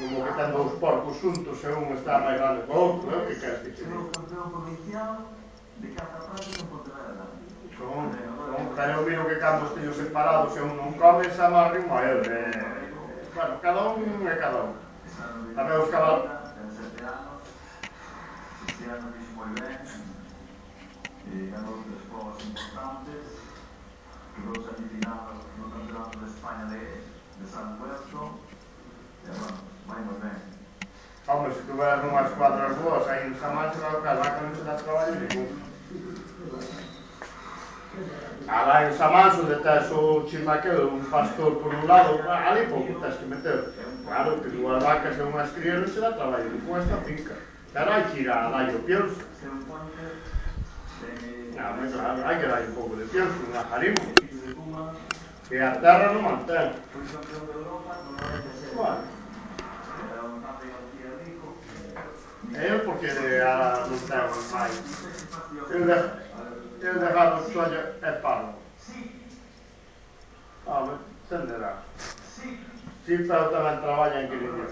Como que ten dous porcos xuntos e un está máis grande que o outro, é o que queres que che Sou diga. campeón provincial de cazapratos en Pontevedra. Pero eu miro que cando os teño separados e un non come, se amarren a el. Bueno, cada un é cada un. Esta ano A vive ver, con os cabalos. Sarita, ten 7 anos. Este ano fixo moi ben. Ganou 3 probas importantes. Quedou semifinal no Campeonato de España de San Huerto. E, bueno, vai moi ben. Home, se tuveras unhas cuadras boas aí en Samar, será o caso, que non se dá traballo ningún. Alá en Samar, onde tes o chimaquel, un pastor por un lado, ali pouco tes que meter. Claro, que dúas vacas e unhas crías non se dá traballo ningún esta finca. Pero hai que ir a darlle o pienso. Este é un pointer. Mas claro, hai que darlle un pouco de pienso, unha jarimba. Fillo de Puma. Que a terra non mantén. Foi campeón de Europa no 97. Bueno. Era un Padre García Rico. Eu porque non ten máis. Non sei se faz tío El dejado o chollo é parvo. Sí. Home, tenderá. Sí. Si, pero tamén traballa en que niño.